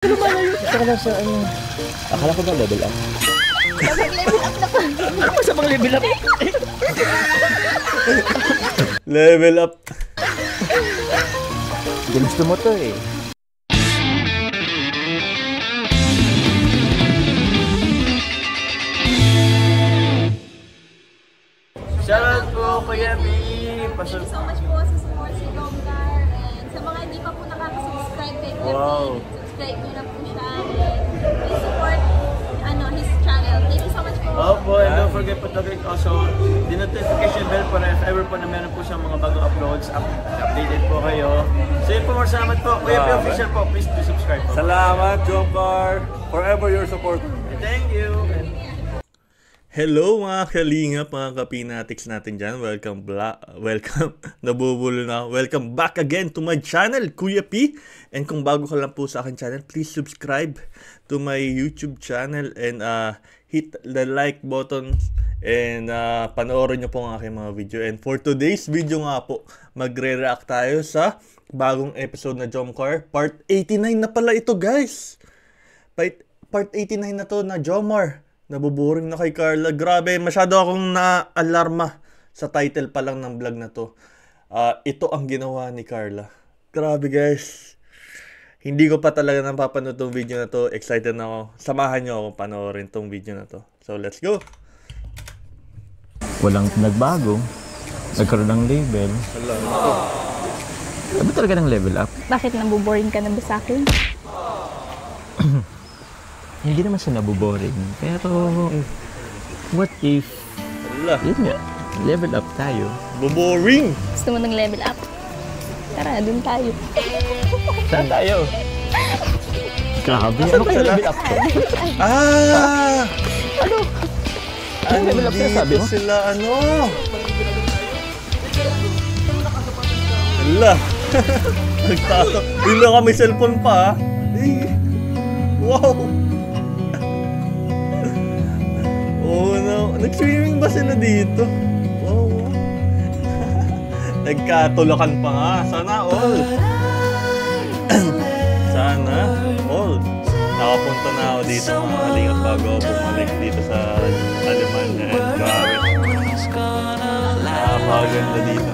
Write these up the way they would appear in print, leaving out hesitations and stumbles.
Lumalayo. Saka lang sa ano. Akala ko ba level up? Level up na pa. Ano ba sa mga level up? Level up. Gusto mo to eh. Shoutout po, Kuya B! Thank you so much po sa support si Domgar. And sa mga hindi pa po nakaka-subscribe kay Kuya Wow. B, subscribe nyo na po siya. And please support his channel. Thank you so much po. Opo, and don't forget po to click also the notification bell para if ever po na meron po siyang mga bagong uploads, updated po kayo. So yun po, more salamat po. Kuya B official po, please do subscribe po. Salamat, Jomcar. Forever your support. Thank you! Hello mga kalingap, mga kapinatics natin dyan. Welcome, nabubulo na. Welcome back again to my channel, Kuya P. And kung bago ka lang po sa akin channel, please subscribe to my YouTube channel and hit the like button and panoorin nyo po ang aking mga video. And for today's video nga po, magre-react tayo sa bagong episode na Jomcar. Part 89 na pala ito, guys. Part 89 na to na Jomar. Nabuboring na kay Carla. Grabe, masyado akong na-alarma sa title pa lang ng vlog na to. Ito ang ginawa ni Carla. Grabe guys. Hindi ko pa talaga napapanood tong video na to. Excited na ako. Samahan nyo ako panoorin tong video na to. So let's go. Walang nagbago. Nagkaroon ng level. Ano talaga ng level up? Bakit nabuboring ka na ba sa akin? Hindi naman siya nabuboring. Pero, what if, yun nga, level up tayo. Boring. Gusto mo ng level up? Tara, dun tayo. Saan tayo? Grabe, ano kayo level up ko? Ano level up siya sabi mo? Sila ano? Hala. Nagtato. Hindi na kami cellphone pa. Wow. Oh no. Nag-swimming ba sila dito? Wow. Nagkatulakan pa nga. Sana all. Sana all. Nakapunta na ako dito mga kalingap bago ako bumalik dito sa Alemania. And grabe. Napakaganda dito.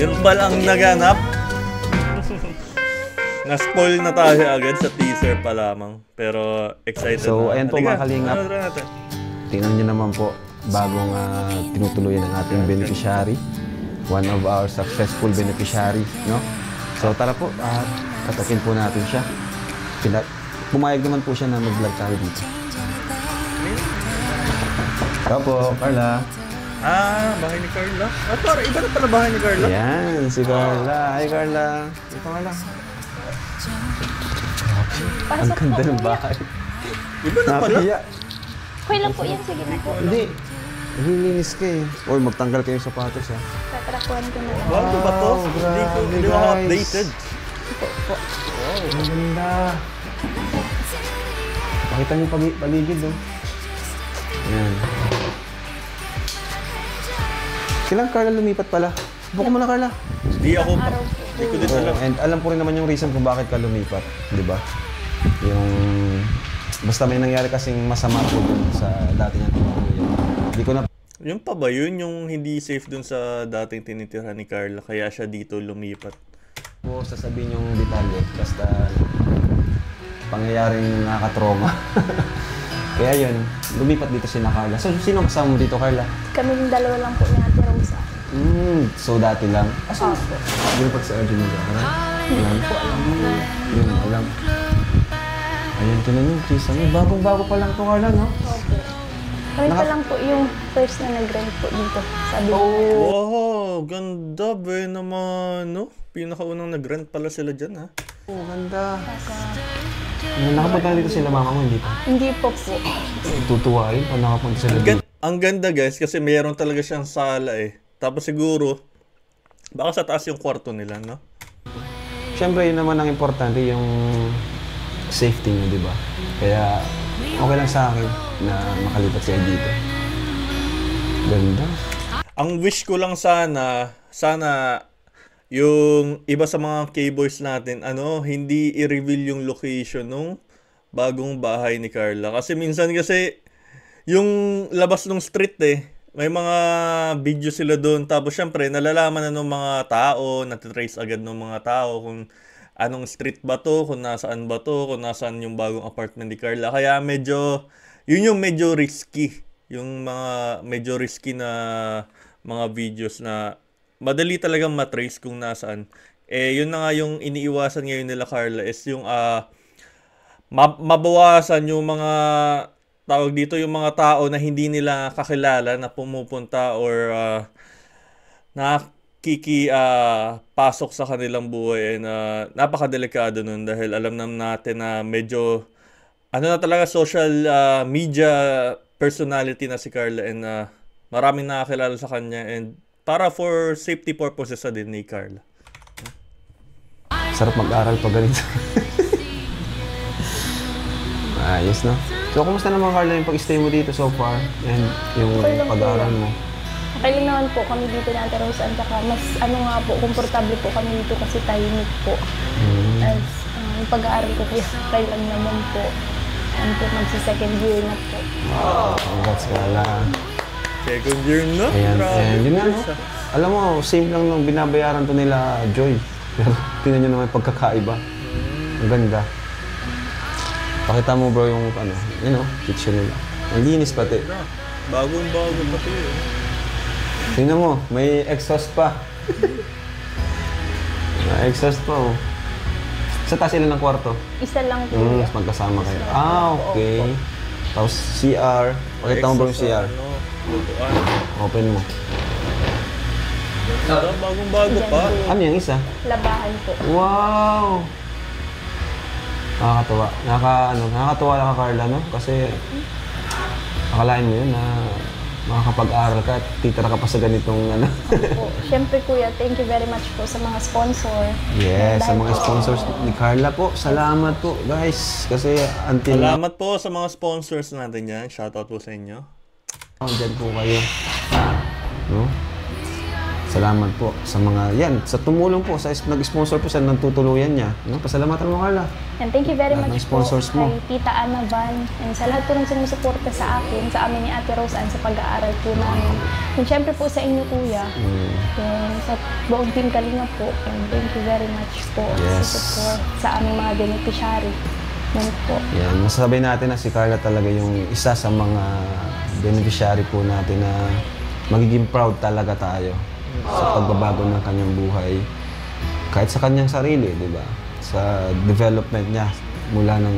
Yun pa lang naganap. Na-spoil na tayo agad sa teaser pa lamang. Pero excited So, na. ayan po mga kalingap. Tingnan nyo naman po, bagong tinutuluyan ng ating beneficiary. One of our successful beneficiary, no? So, tara po, katakin po natin siya. Pumayag naman po siya na mag-vlog tayo dito. Ikaw po, Carla. Bahay ni Carla. Parang iba na pala bahay ni Carla. Ayan, si Carla. Hi, Carla. Ito nga lang. Ang ganda ng bahay. Iba na pala. Napiya. Okay lang po yan, sige na po. Hindi. Nilinis ka eh. Uy, magtanggal kayo yung sapatos ha. Tatrakuhan ko na lang. Wow, ba to? grabe, Hindi ko guys. updated. Wow, ang ganda. Pakita niyo yung paligid oh. Ayan. Kailan Carla lumipat pala? Buka mo na Carla. Hindi ako pa. Hindi ko din alam. And alam ko rin naman yung reason kung bakit ka lumipat. Di ba? Yung... Basta may nangyari kasing masama po dun sa dati niyang tinutuluyan. Hindi ko na... Yung pa ba yun? Yung hindi safe dun sa dating tinitira ni Carla kaya siya dito lumipat? po sasabihin yung detalye. Basta... pangyayaring nakakatroma. Kaya yun, lumipat dito si Carla. So, sino kasama mo dito, Carla? Kaming dalawa lang po ni Ate Rosa. So dati lang? Opo. Lumipat sa Arjun Magara? Alam po, alam mo. Yun, alam. Ayan, tinan nyo, Chisa mo. Bagong-bago pa lang ito, Carla, no? Opo. Kami pa lang po yung first na nag-rent po dito. Sabi ko. Wow, ganda ba naman, no? Pinakaunang nag-rent pala sila dyan, ha? Oh, ganda. Nakapunta na dito sila mama mo, hindi pa? Hindi po po. Tutuwain pa nakapunta sila dito. Ang ganda guys kasi mayroon talaga siyang sala eh. Tapos siguro, baka sa taas yung kwarto nila, no? Siyempre, yun naman ang importante, yung safety nyo, di ba? Kaya, okay lang sa akin na makalipat kayo dito. Ganda. Ang wish ko lang sana yung iba sa mga K-boys natin, hindi i-reveal yung location nung bagong bahay ni Carla. Kasi minsan yung labas ng street may mga video sila doon. Tapos syempre, nalalaman na ng mga tao, natitrace agad ng mga tao kung anong street ba to, kung nasaan ba to, kung nasaan yung bagong apartment ni Carla. Kaya yun yung medyo risky. Yung mga medyo risky na mga videos na madali talagang matrace kung nasaan. Yun na nga yung iniiwasan ngayon nila Carla is yung mabawasan yung mga tawag dito, yung mga tao na hindi nila kakilala na pumupunta or pasok sa kanilang buhay. Napakadelikado nun dahil alam natin na medyo na talaga social media personality na si Carla, and maraming nakakilala sa kanya, and para for safety purposes din ni Carla. Sarap mag-aral pa ganito. Ayos, no? So, kumusta naman, Carla, yung pag-stay mo dito so far? And yung pag-aaral mo? Okay lang naman po kami dito na Ate Rose, at mas komportable po kami dito kasi tahimik po. As yung pag-aaral ko okay lang naman po. And po magsi-second year na po. Congrats, Carla. Second year na? Ayan, and yun nga, no? Alam mo, same lang nung binabayaran to nila Joy. Pero tingnan nyo naman yung pagkakaiba. Ang ganda. Pakita mo bro yung kitchen nila. Ang linis pati. Bagong-bago pati Tingnan mo, may exhaust pa. May exhaust pa oh. Sa taas ilan ng kwarto? Isa lang po. Mas magkasama kayo. Okay. Tapos CR. Pakita mo bro yung CR. Open mo. Bagong-bago pa. Ano yung isa? Labahan po. Wow! Nakakatuwa. Nakakatuwa lang ka, Carla, no? Kasi akalain mo yun na makakapag-aral ka at titira ka pa sa ganitong Po. Siyempre kuya, thank you very much po sa mga sponsor. Yes, sa mga sponsors ni Carla po. Salamat po, guys. Kasi Salamat po sa mga sponsors natin yan. Shoutout po sa inyo. Diyan po kayo. No? Salamat po sa mga sa tumulong po, sa nag-sponsor po, sa nagtutuluyan niya. No? Pasalamatan mo, Carla. And thank you very much po sponsors mo. kay Tita Ana Van and sa lahat po ng sumusuporta sa akin, sa amin ni Ate Rose Ann sa pag-aaral po namin. And syempre po sa inyo, kuya. And sa buong team Kalinga po. And thank you very much po sa support sa aming mga beneficiary. Yan po. Yan, masasabi natin na si Carla talaga yung isa sa mga beneficiary po natin na magiging proud talaga tayo sa pagbabago ng kanyang buhay. Kahit sa kanyang sarili, di ba? Sa development niya mula nang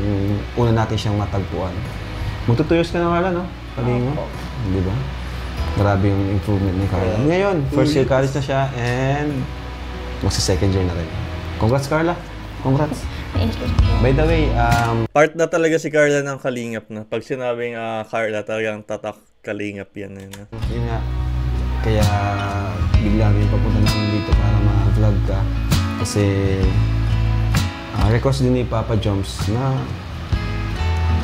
una natin siyang matagpuan. Magtutuyos ka na, Carla, no? Kalinga. Di ba? Grabe yung improvement ni Carla. Ngayon, first year college na siya and magsa-second year na rin. Congrats, Carla. Congrats. Thank you. By the way, Part na talaga si Carla ng Kalingap na. Pag sinabing Carla, talagang tatak Kalingap yan. Yun nga. Kaya bigla rin papunta namin dito para ma-vlog ka. Kasi request din ni Papa Joms na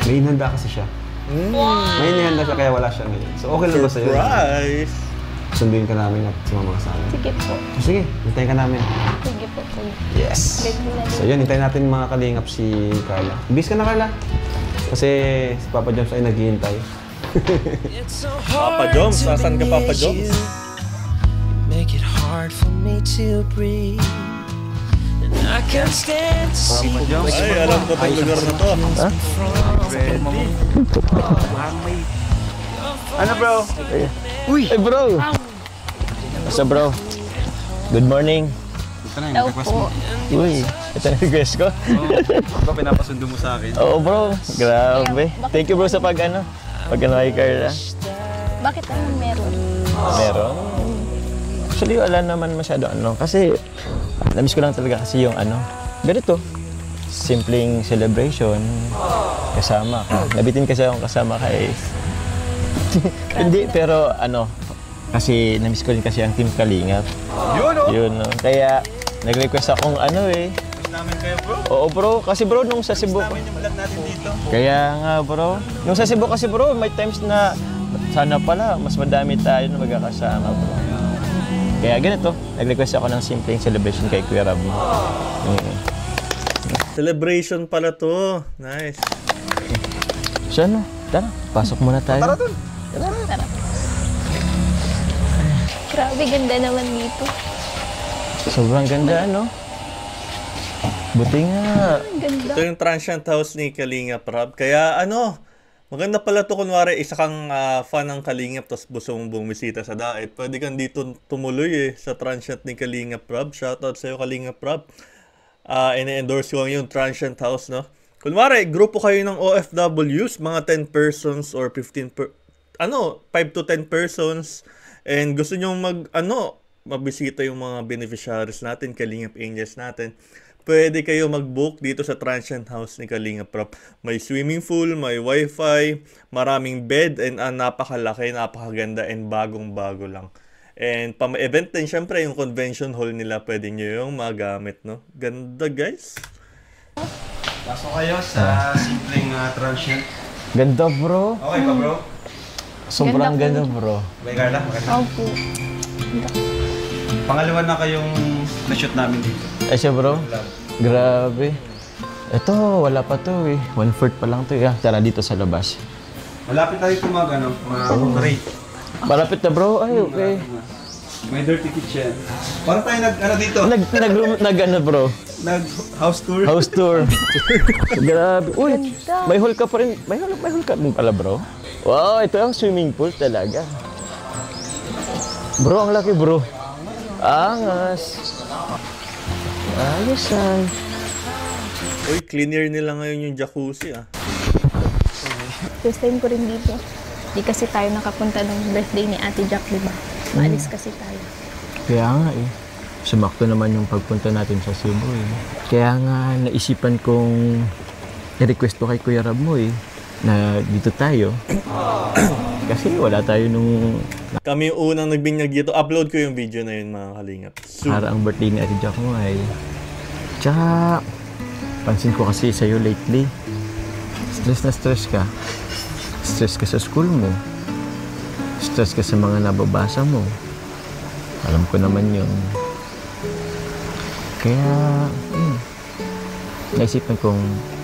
may inhanda kasi siya. May inhanda siya kaya wala siya ngayon. So okay lang ba sa'yo? Surprise! Sunduin ka namin at sumama ka sa amin. Sige po. Sige, hintayin ka namin. Sige po, kuya. Yes! So yun, hintayin natin mga kalingap si Carla. Bis ka na, Carla. Kasi si Papa Joms ay naghihintay. Papa Joms, saan ka Papa Joms? Make it hard for me to breathe. And I can't stand to see Ay, alam ko itong lugar na to. Ano bro? Uy! Hey bro! Basta bro? Good morning. Hello po. Uy, ito na request ko. Baka pinapasundo mo sa akin. Oo bro, grabe. Thank you bro sa pag kay Carla. Bakit anong meron? Meron? Actually, wala naman masyado kasi namiss ko lang talaga kasi yung ganito. Simpleng celebration, kasama ka. Nabitin kasi akong kasama kay... Hindi, pero kasi namiss ko rin kasi ang Team Kalingap. Yun, no? Kaya nag-request akong namin kayo bro. Oo bro, kasi bro nung sa Cebu. Namin yung vlog natin dito. Kaya nga bro, nung sa Cebu kasi bro, may times na sana pala mas madami tayo na magkakasama bro. Kaya ganito, nag-request ako ng simpleng celebration kay Kuya Rab. Celebration pala to. Nice. So ano, tara, pasok muna tayo. Tara dun. Tara. Grabe, ganda naman dito. Sobrang ganda, ano? Buti nga. Ganda. Ito yung transient house ni Kalingap Rob. Kaya ano, maganda pala to kunwari isa kang fan ng Kalingap tapos gusto mong bumisita sa Daet. Pwede kang dito tumuloy sa transient ni Kalingap Rob. Shoutout sa'yo Kalingap Rob. Ine-endorse ko yung transient house, no? Kunwari, grupo kayo ng OFWs, mga 10 persons or 5 to 10 persons, and gusto nyo mabisita yung mga beneficiaries natin, Kalingap Angels natin, pwede kayo mag-book dito sa transient house ni Kalingap Rob. May swimming pool, may wifi, maraming bed, and napakalaki, napakaganda, and bagong-bago lang. And pama-event din, syempre, yung convention hall nila, pwede nyo yung magamit, no? Ganda, guys. Pasok kayo sa simpleng transient. Ganda, bro. Okay pa, bro? Sobrang Ganda ganda, bro. Bay Carla, maganda. Opo. Pangalawa na kayong na-shoot namin dito. Ay siya, bro. Grabe. Ito, wala pa to eh. 1/4 pa lang to eh. Tara dito sa labas. Malapit tayo mag-operate. Malapit na, bro. Ay, okay. May dirty kitchen. Parang tayo dito. Bro? Nag-house tour. House tour. Grabe. Uy, may hall ka pa rin. May hall ka rin pala, bro. Wow, ito ang swimming pool talaga. Bro, ang laki, bro. Angas. Ayos ay. Uy, cleaner nila ngayon yung jacuzzi, First time ko rin dito. Di kasi tayo nakapunta ng birthday ni Ate Jack, di ba? Maalis kasi tayo. Kaya nga eh. Sumakto naman yung pagpunta natin sa Cebu eh. Kaya nga naisipan kong i-request ko kay Kuya Rab mo eh, na dito tayo. Kasi wala tayo nung... Kami yung unang nagbinyag dito. Upload ko yung video na yun, mga Kalingap. Para ang birthday ni Ate Jack mo ay... Tsaka, pansin ko kasi sa'yo lately, stress na stress ka. Stress ka sa school mo. Stress ka sa mga nababasa mo. Alam ko naman yun. Kaya, naisipan kong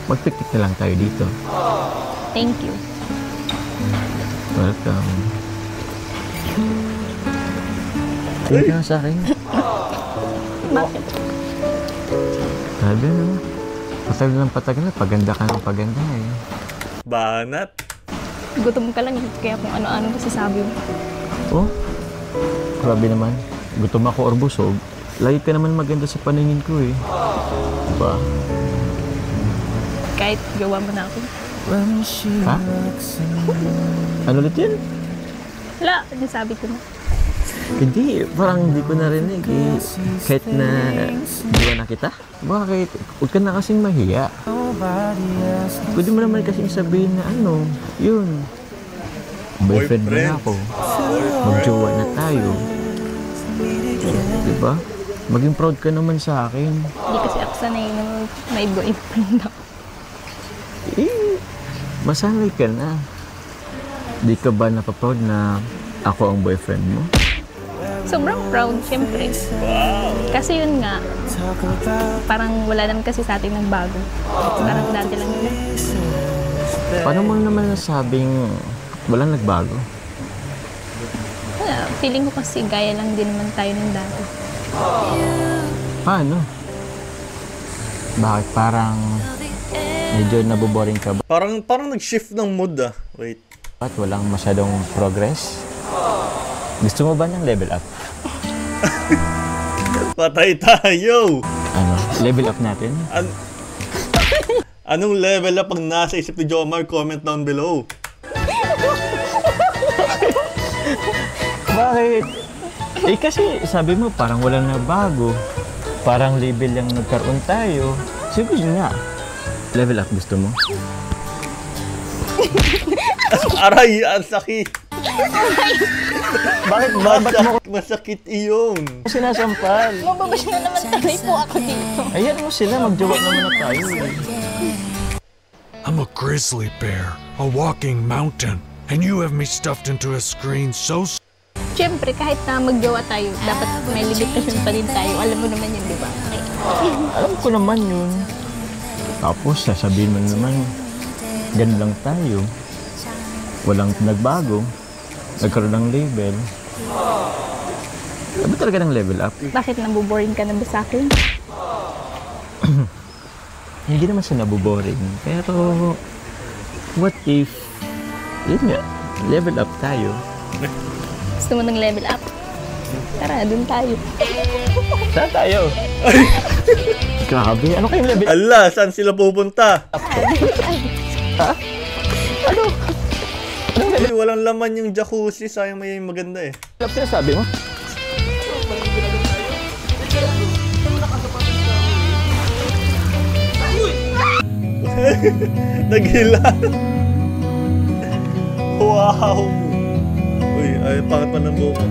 mag-picnic na lang tayo dito. Thank you. Welcome. Tingin ka nga sa akin. Bakit? Sabi no? Patagal ng patagal na, paganda ka ng paganda eh. Banat. Gutom ka lang, kaya kung ano-ano masasabi mo. Oh, grabe naman. Gutom ako or busog. Lagi ka naman maganda sa paningin ko eh. Diba? Kahit gawa mo na ako. Ha? Ano ulit yun? Wala, nasabi ko na. Hindi, parang hindi ko narinig eh. Kahit na diwa na kita. Bakit? Huwag ka na kasing mahiya. Pwede mo naman kasing sabihin na yun. Boyfriend mo na ako. Mag-jowa na tayo. Diba? Maging proud ka naman sa akin. Hindi kasi ako sanay na may boyfriend ako. Masanay ka na. Di ka ba napaproud na ako ang boyfriend mo? Sobrang proud, siyempre. Kasi yun nga, parang wala naman kasi sa atin ng bago. Parang dati lang yun. Paano mo naman nasabing walang nagbago? Feeling ko kasi gaya lang din naman tayo ng dati. Paano? Bakit parang medyo naboboring ka ba? Parang nag-shift ng mood Wait. At walang masyadong progress? Gusto mo ba ng level up? Patay tayo! Level up natin? Anong level up ang nasa isip ni Jomar? Comment down below. Bakit? Kasi sabi mo parang walang nabago. Parang level lang nagkaroon tayo. Sige nga. Level up gusto mo? Aray! Ang sakit! Bakit mo Masakit iyon! sinasampal? Mababash na naman tayo po ako dito. Ayan mo sila, magjowa naman na tayo. I'm a grizzly bear, a walking mountain, and you have me stuffed into a screen so Siyempre, kahit na magjowa tayo, dapat may limitasyon pa rin tayo. Alam mo naman yun, di ba? Alam ko naman yun. Tapos, sasabihin mo naman, ganun lang tayo. Walang nagbago. Nagkaroon ng level. Sabi talaga ng level up. Bakit nabuboring ka na ba sa akin? Hindi naman siya nabuboring. Pero, what if, yun nga, level up tayo. Gusto mo ng level up? Tara, dun tayo. Saan tayo? Grabe, ano kayong level up? Ala, saan sila pupunta? Ha? Ano? Anong level Uy, walang laman yung jacuzzi. Sayang may maganda eh. up sinasabi mo? Naghila. Wow. Uy, ay pangit pa ng buko.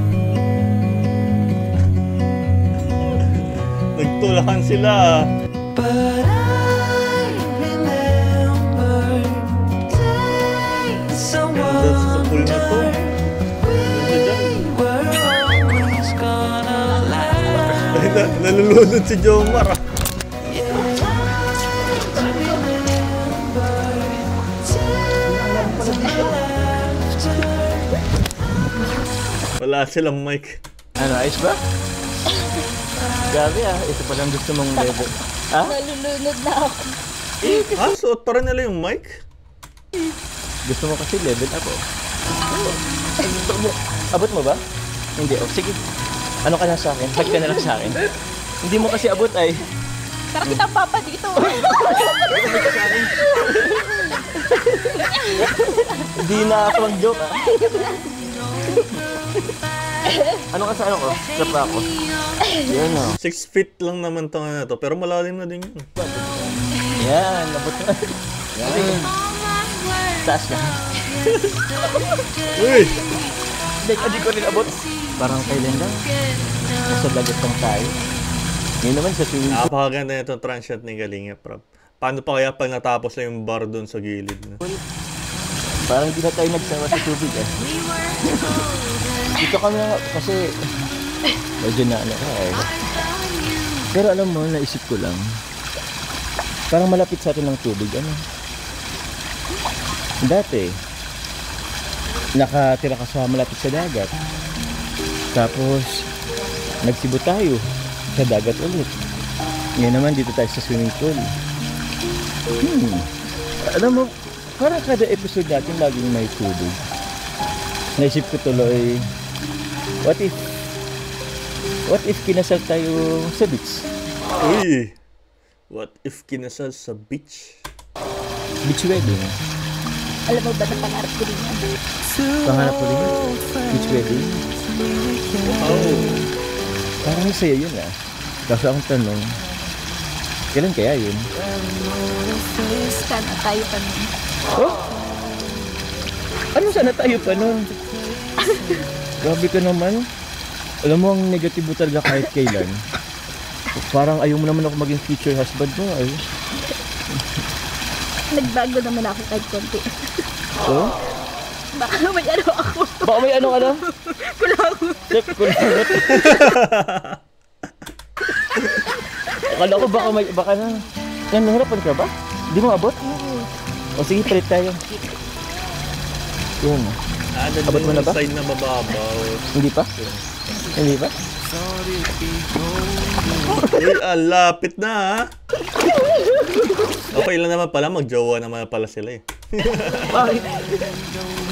Nagtulakan sila. But I remember days so That's sa pool na to. we were always gonna last. Ay, nalulunod si Jomar ah. Wala silang mic. Ano, ayos ba? Grabe ah, ito palang gusto mong level. Ha? Nalulunod na ako. Ah, suot pa rin nila yung mic? Gusto mo kasi level up oh. Gusto mo, abot mo ba? Hindi, oh sige. Ano ka na sa akin? Hug ka na lang sa akin. Hindi mo kasi abot ay. Tara kita papa dito. Hindi na ako mag-joke ah. Ano ka sa ano ko? Sa pa ako. Yan oh. 6 feet lang naman to na to, pero malalim na din yun. Yan, abot na. Yan. Taas na. Uy! Hindi ko rin abot. Parang kailan lang. Nasa dagat lang tayo. Ngayon naman sa swimming pool. Napakaganda na itong transient ni Kalinga, Prab. Paano pa kaya pag natapos na yung bar doon sa gilid? No? Parang di na tayo nagsawa sa tubig eh. Dito kami na kasi medyo na ano ka eh. Pero alam mo, naisip ko lang. Parang malapit sa atin ng tubig. Ano? Dati, nakatira ka sa malapit sa dagat. Tapos, nagsibo tayo sa dagat ulit. Ngayon naman, dito tayo sa swimming pool. Alam mo, parang kada episode natin laging may tubig. Naisip ko tuloy, what if kinasal tayo sa beach? Uy! What if kinasal sa beach? Beach wedding. Alam mo ba na pangarap ko rin yan? Pangarap ko rin yun. Beach wedding. Oh! Parang sa'yo yun ah. Kaso ang tanong, kailan kaya yun? Sana tayo pa nun. Oh? Ano sana tayo pa nun? Grabe ka naman. Alam mo, ang negatibo talaga kahit kailan. Parang ayaw mo naman ako maging future husband mo ay. Nagbago naman ako kahit konti. So? Baka may ano ako. Baka may ano ka na? Kulangot. Chef, kulangot. Akala ko baka na. Yan, nahirapan ka ba? Hindi mo abot? O sige, palit tayo. Yun. Abot mo na ba? Side na mababaw. Hindi pa? Hindi pa? Uy, lapit na ha? Okay lang naman pala, magjowa naman pala sila eh. Bakit?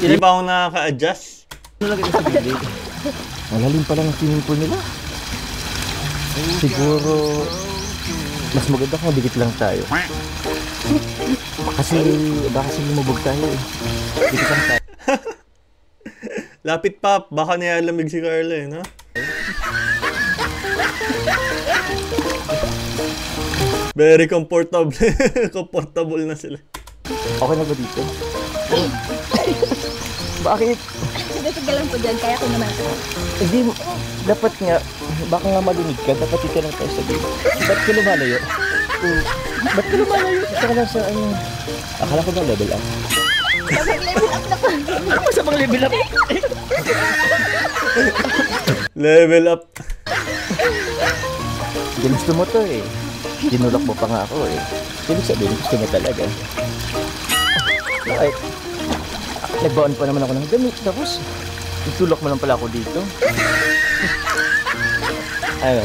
Hindi pa ako nakaka-adjust. Malalim pala ng swimming pool nila. Siguro, mas maganda kung dikit lang tayo. Baka lumubog tayo eh. Dikit lang tayo. Lapit pa, baka nilalamig si Carla eh, no? Very comfortable. Comfortable na sila. Okay na ba dito? Bakit? Sige lang po dyan, kaya ko naman ito. Hindi, dapat nga, baka nga malunig ka, dapat dito lang tayo sa dito. Ba't ka lumalayo? Ba't ka lumalayo? Ito ka lang sa ano. Akala ko ba level up? Level up na po. Ano ba sa mga level up? Level up. Gusto mo to eh. Tinulak mo pa nga ako eh. Ibig sabihin, gusto mo talaga. Bakit? Nagbaon pa naman ako ng damit. Tapos, itulak mo lang pala ako dito. Ano?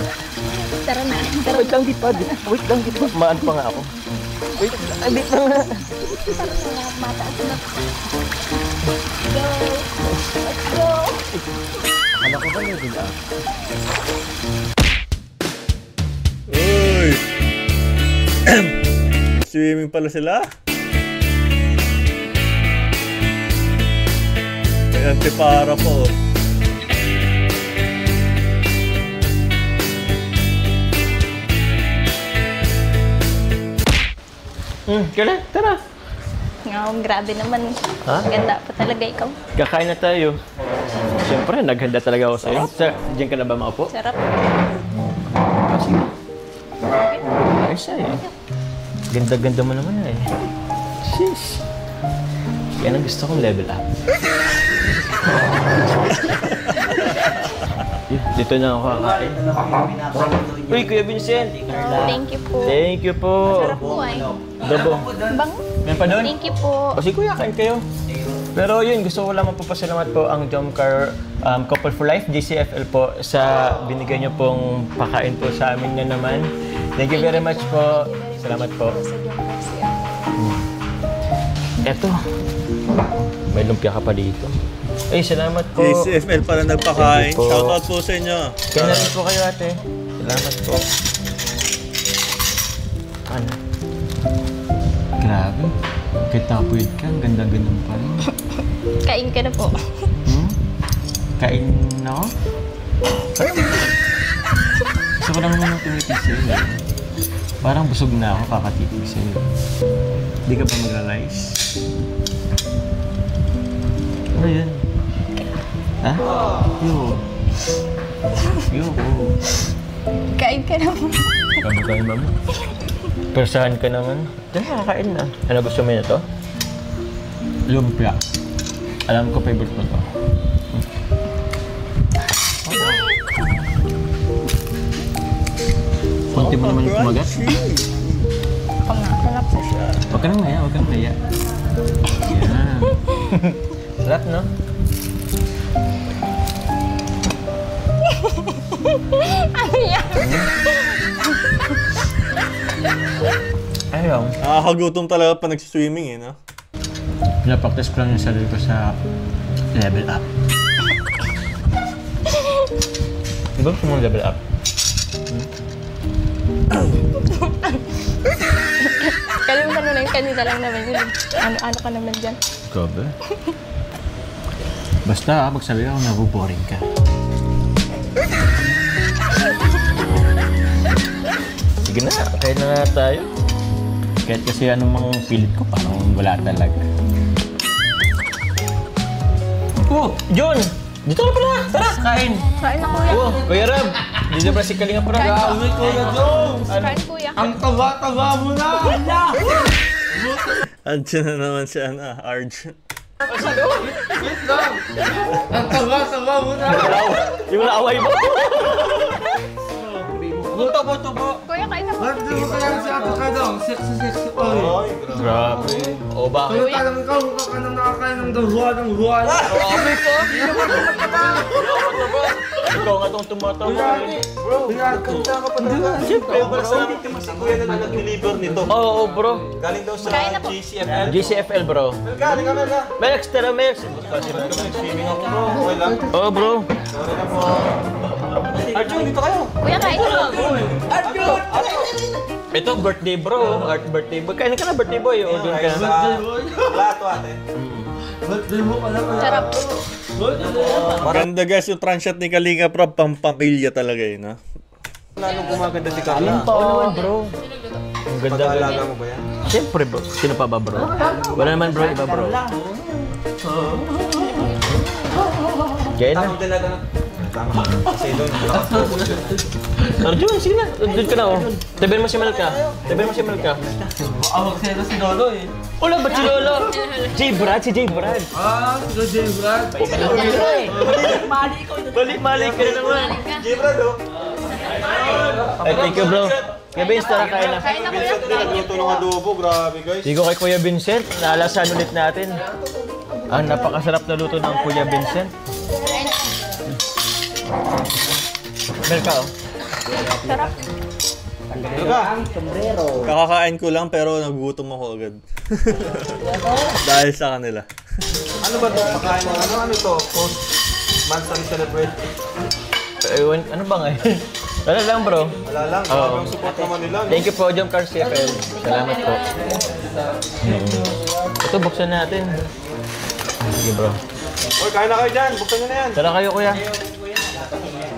Tara na. Wait lang, di pa. Wait lang, di pa. Maan pa nga ako. Wait lang, di pa nga. Mataas na. Go. Let's go. Ano ko ba level up? Uy! Swimming pala sila. May antipara po. Kailan? Tara. Grabe naman. Ha? Ganda pa talaga ikaw. Kakain na tayo. Siyempre, naghanda talaga ako sa'yo. Diyan ka na ba maupo? Sarap. Sige. Ayos siya eh. Ganda-ganda mo naman eh. Sheesh. Yan ang gusto kong level up. Dito na ako kakain. Uy, Kuya Vincent! Thank you po. Thank you po. Sarap po ay. Dobo. Bang? Meron pa doon? Thank you po. O sige Kuya, kain kayo. Pero yun, gusto ko lang magpapasalamat po ang Jomcar Couple for Life, JCFL po, sa binigay niyo pong pakain po sa amin na naman. Thank you very much po. Salamat po. Eto, may lumpia ka pa dito. Ay, salamat po. JCFL pala nagpakain. Thank you po. Shoutout po sa inyo. Kaya na rin po kayo ate. Salamat po. Ano? Grabe. Kitapuyod ka, ang ganda-ganda pa rin. Kain ka na po. Kain na ako? Gusto ko naman nung tumitig sa'yo. Parang busog na ako kakatitig sa'yo. Hindi ka pa magra-rice? Ano yun? Ha? Yoko. Kain ka na po. Sabi kayo, mama. Persahan ka naman. Diyan, kakain na. Ano gusto mo na to? Lumpia. Alam ko favorite mo to. Konti mo naman kumagat. Pangakalap po siya. Huwag ka nang maya, huwag kang maya. Yan. Sarap, no? Ano yan? Ayaw. Nakakagutom talaga pa nagsiswimming eh, no? Pinapractice ko lang yung sarili ko sa level up. Di ba gusto mo level up? Kalimutan mo na yung kanina lang naman yun. Ano ka naman dyan? Grabe. Basta magsabi ako nabuboring ka. Sige na, kain na nga tayo. Kahit kasi anong mga pilit ko, parang wala talaga. Oh, John! Dito ka pala! Tara, kain! Kain na kuya. Oh, Kuya Rab! Dito ba si Kalinga Prab? Kain po. Kuya Jones! Kain kuya. Ang taba-taba mo na! Andiyan na naman si Arj. Wait lang! Ang taba-taba mo na! Yung naaway mo? Buto-buto-buto! Kuya, kain na po. Ba't di mo kaya si Ate Kadong? Sexy-sexy pa eh. Grabe. O ba? Kaya parang ikaw, mukha ka nang nakakain ng dahuan ng huwan. Grabe ko! Ikaw nga itong tumatawa. Bro, kanta ka pa talaga. Siyempre, bro. Si Kuya na nag-deliver nito. Oo, bro. Galing daw sa Kain na po. GCFL. GCFL, bro. Galing ka na. Mex, tara, Mex. Nag-swimming ako bro. Okay lang. Oo, bro. Arjun, dito kayo. Kuya, kain na po. Ito, birthday, bro. Art birthday boy. Kain ka na, birthday boy. O, doon ka na. Plato ate. Ba't di mo pala pala? Sarap. Maganda guys yung transshot ni Kalinga Prab, pampamilya talaga yun, ha? Lalong gumaganda si Carla. Oo naman, bro. Ang ganda. Pag-aalaga mo ba yan? Siyempre, bro. Sino pa ba, bro? Wala naman, bro. Iba, bro. Kaya na. Tama talaga na. Tama. Kasi doon, Arjun, sige na. Doon ka na, oh. Tabihan mo si Malka. Tabihan mo si Malka. Awag sa'yo si Lolo eh. Wala ba si Lolo? J. Brad, si J. Brad. Si J. Brad. Balik-malik ka na naman. J. Brad, oh. Ay, thank you, bro. Kuya Vince, tara kain na. Vincent din, nagluto ng adobo. Grabe, guys. Digo kay Kuya Vincent, naalasan ulit natin. Ang napakasarap na luto ng Kuya Vincent. Meron ka, oh. Sarap. Kakakain ko lang pero nagugutom ako agad. Dahil sa kanila. Ano ba ito? Pakain ng ano to? Post-monthly celebration. Ewan, ano ba ngayon? Wala lang, bro. Wala lang. Grabe ang support naman nila. No? Thank you po, John Carl CFL. Salamat po. Ito, buksan natin. Sige, bro. Oy, kain na kayo dyan. Buksan nyo na yan. Tara kayo, kuya.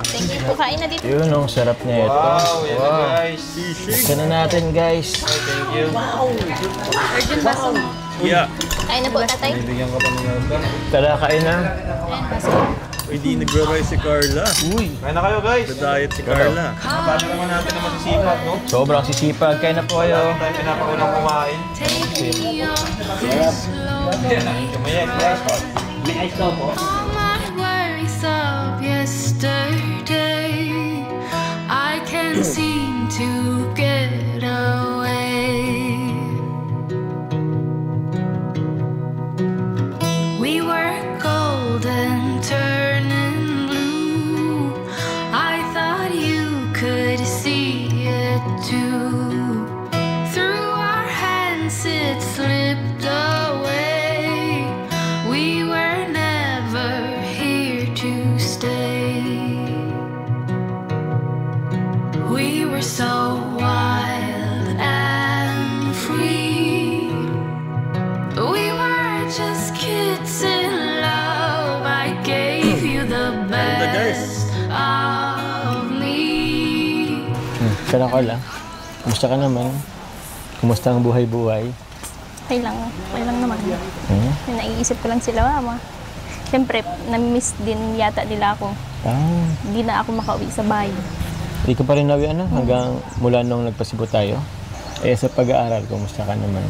Thank you po. Kain na dito. Yun, ang sarap niya ito. Wow, yan na guys. Buksan na natin, guys. Thank you. Urgent baso. Yeah. Kain na po, tatay. Bigyan ka pa ng order. Tara, kain na. Ayan, baso. Hindi nagro-rise si Carla. Kain na kayo guys. Diet si Carla. Paano naman natin na masisipag, no? Sobrang sisipag. Kain na po kayo. Tayo pinapakulang kumain. Kumain, guys. All my worries of yesterday, I can't seem to get away. We were golden, turning blue. I thought you could see it too. Through our hands it slipped away. We were never here to stay. We were so wild and free. We were just kids in love. I gave you the best of me. Tara, Carla. Kumusta ka naman? Kumusta ang buhay-buhay? Okay lang. Okay lang naman. Yung naiisip ko lang sila, mama. Siyempre, na-miss din yata nila ako. Ah, Hindi na ako makauwi sa bahay. hindi ka pa rin nawi, ano? Hanggang mula nung nagpasibo tayo? Eh, sa pag-aaral, kumusta ka naman?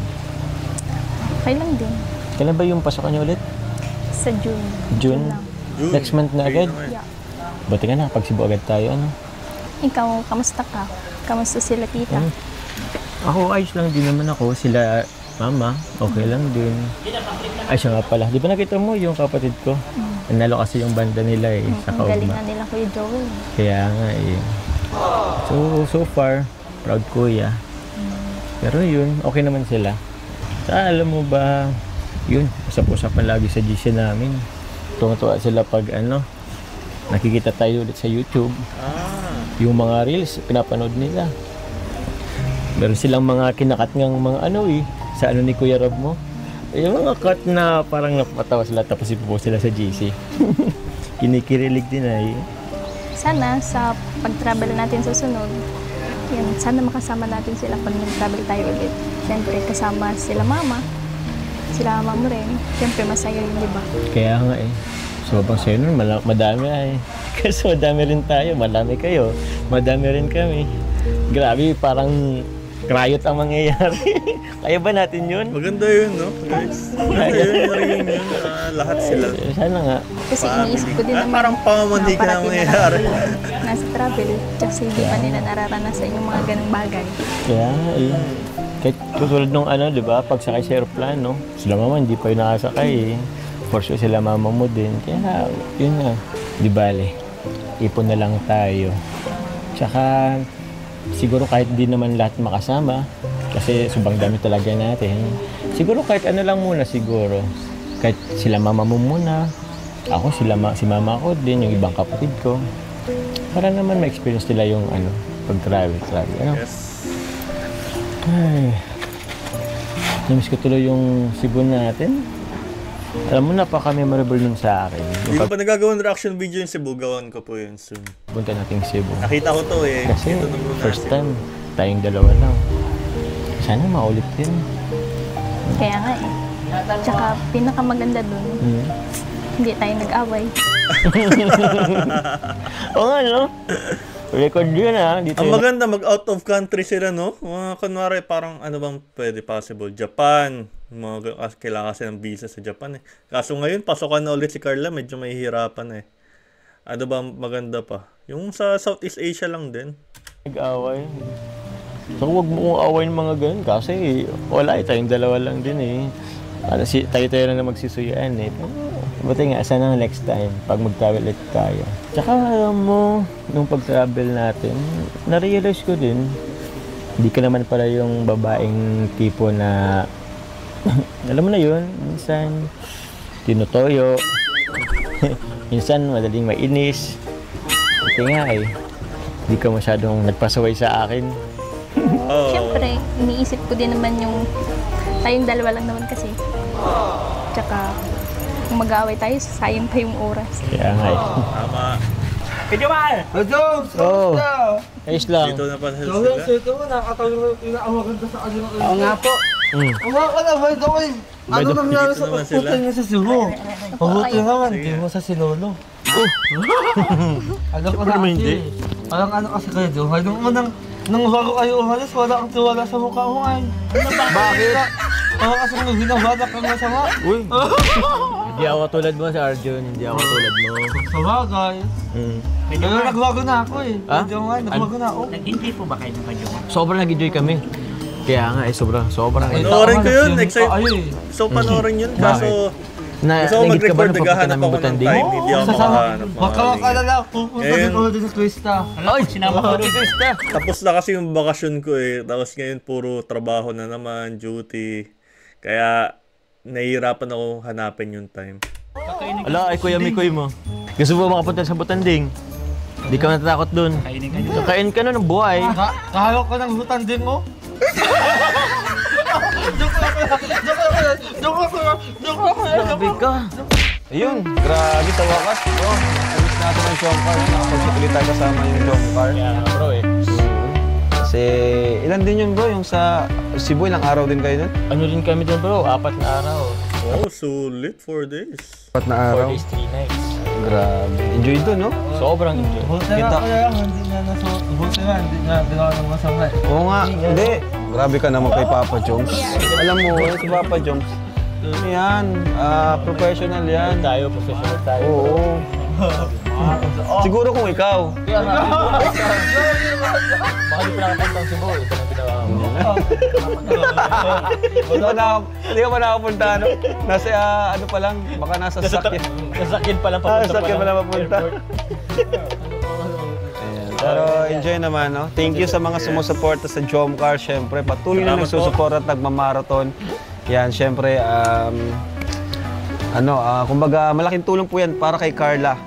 Okay lang din. Kailan ba yung pasok niyo ulit? Sa June. June? lang. Next month na agad? Yeah. Buti ka na, pagsibo agad tayo, ano? Ikaw, kamusta ka? Kamusta sila, tita? Ako, ayos lang din naman ako. Sila, mama, okay lang din. Ay, siya nga pala. Di ba nakita mo yung kapatid ko? Nanalo kasi yung banda nila eh, sa Ang galing kaugma. na nila, Kuya Joel. Kaya nga eh. So far, proud kuya. Pero yun, okay naman sila. Alam mo ba, yun, usap-usapan lagi sa GC namin. Tuwa-tuwa sila pag nakikita tayo ulit sa YouTube. Yung mga reels, pinapanood nila. Meron silang mga kinakat ngang mga sa ni Kuya Rob mo. Yung mga cut na parang napatawa sila tapos ipopost sila sa GC. Kinikirilig din ay. Sana sa pag-travel natin sa sunod, yan, sana makasama natin sila pag nag-travel tayo ulit. Siyempre, kasama sila mama mo rin. Siyempre, masaya yun, di ba? Kaya nga eh. Sobrang sayo nun, madami ay. Kasi madami rin tayo, madami kayo, madami rin kami. Grabe, parang riot ang mangyayari. Kaya ba natin yun? Maganda yun, no? Guys. Maganda yun, narinig yun. Lahat sila. Sana nga. Kasi iniisip ko din naman Parang pamamanhik na parating mangyayari. nasa travel. Kasi hindi pa nila nararanasan yung mga ganong bagay. Kaya eh. Kahit tulad nung di ba, pagsakay sa aeroplano, sila mama hindi pa yung nakasakay eh. For sure sila mama mo din. Kaya yun na. Di bale, ipon na lang tayo. Tsaka siguro kahit di naman lahat makasama, kasi subang dami talaga natin. Siguro kahit lang muna siguro. Kahit sila mama mo muna, ako, si mama ko din, yung ibang kapatid ko. Para naman ma-experience nila yung pag-travel. Yes. Ay, namiss ko tuloy yung Cebu natin. Alam mo, napaka-memorable nun sa akin. Hindi ko pa nagagawang reaction video yung Cebu. Gawan ko po yun soon. Punta nating Cebu. Nakita ko to eh. Kasi Ito na muna first Cebu. time, tayong dalawa lang. Sana maulit din. Kaya nga eh. Tsaka pinakamaganda dun, hindi tayo nag-away. Oo nga, no? Record yun dito Ang yun. maganda, mag-out of country sila, no? Mga kunwari, parang ano bang pwede possible? Japan. Kailangan kasi ng visa sa Japan eh. Kaso ngayon, pasokan na ulit si Carla, medyo may hirapan eh. Ano ba maganda pa? Yung sa Southeast Asia lang din. Nag-away. So huwag mo away ng mga ganun kasi wala tayong dalawa lang din eh. Tayo lang na magsisuyaan eh. Buti nga, sana next time, pag mag-travel ulit tayo. Tsaka alam mo, nung pag-travel natin, na-realize ko din, hindi ka naman pala yung babaeng tipo na, alam mo na yun, minsan, tinutoyo, minsan madaling mainis. Buti nga eh, hindi ka masyadong nagpasaway sa akin. Siyempre, iniisip ko din naman yung tayong dalawa lang naman kasi. Tsaka, kung mag-aaway tayo, sayang pa yung oras. Kaya nga eh. Tama. Oo. Ayos lang. Dito na pa sila. Oo nga po. Ano nangyari sa pagpunta niya sa Cebu? Mabuti naman, di mo sa si Lolo. Alam ko na hindi. Parang ano kasi kayo, Johan. Nung bago kayo umalis, wala kang tiwala sa mukha mo ay. Bakit? Parang kasi nung hinabadak kang masama. Uy. Hindi ako tulad mo si Arjun. Hindi ako tulad mo. Sa bagay. Pero nagbago na ako eh. Johan, nagbago na ako. Nag-enjoy po ba kayo ng Johan? Sobrang nag-enjoy kami. Kaya nga sobrang Panoorin ko yun. Excited. So panoorin yun. Kaso, gusto ko naingit ka ba mag-record, na papunta naghahanap namin ako ng Butanding? time. Hindi ako makahanap. Baka makalala, pupunta din ako din sa Krista. Ay, sinama ko rin Krista. Tapos na kasi yung bakasyon ko eh. Tapos ngayon puro trabaho na naman, duty. Kaya nahihirapan ako hanapin yung time. Ala, ay kuya Mikoy mo. Gusto mo makapunta sa Butanding? Hindi ka natatakot dun. Kakain ka na ng buhay. Kahawak ko ng Butanding mo? Grabe ka. Ayun, grabe sa wakas. Alis natin ang Jomcar. Nakapagsukulitan kasama yung Jomcar. Kaya nga bro eh. Kasi ilan din yun bro? Yung sa Cebu, ilang araw din kayo dun? Ano rin kami dun bro? 4 na araw. Oh, sulit 4 days. 4 na 4 araw. days, 3 nights. Grabe. Enjoy dun, no? Sobrang enjoy. Buti nga kaya hindi nga ginawa ng masama eh. Oo nga, hindi. Grabe ka naman kay Papa Joms. Alam mo, si Papa Joms, ano yan, professional yan. Tayo, professional tayo. Oo. Siguro kung ikaw. Kaya nga, baka di pa nakapantang Cebu. Ito na ginawa mo. Hindi ka pa nakapunta, ano? Nasa, ano pa lang, baka nasa sakyan. Sasakyan pa lang papunta Sakyan pa lang mapunta. Pero enjoy naman, no? Thank you sa mga sumusuporta sa Jomcar. Siyempre, patuloy na nagsusuporta at nagmamarathon. Yan, siyempre, kumbaga, malaking tulong po yan para kay Carla.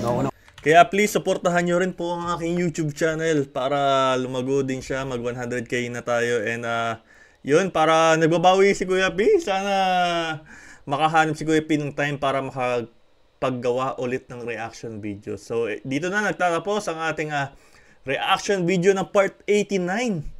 No? Kaya please, supportahan nyo rin po ang aking YouTube channel para lumago din siya. Mag 100k na tayo. And yun, para nagbabawi si Kuya P. Sana makahanap si Kuya P ng time para makapaggawa ulit ng reaction video. So, dito na nagtatapos ang ating reaction video ng part 89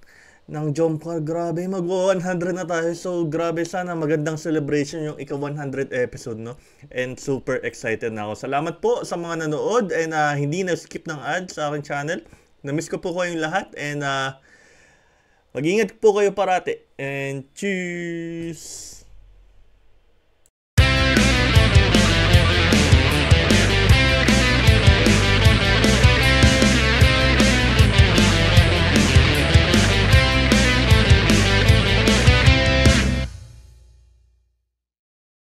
ng Jomcar. Grabe, mag-100 na tayo. So, grabe, sana magandang celebration yung ika-100 episode, no? And super excited na ako. Salamat po sa mga nanood and hindi na-skip ng ads sa aking channel. Na-miss ko po kayong lahat and mag-ingat po kayo parati. And cheers!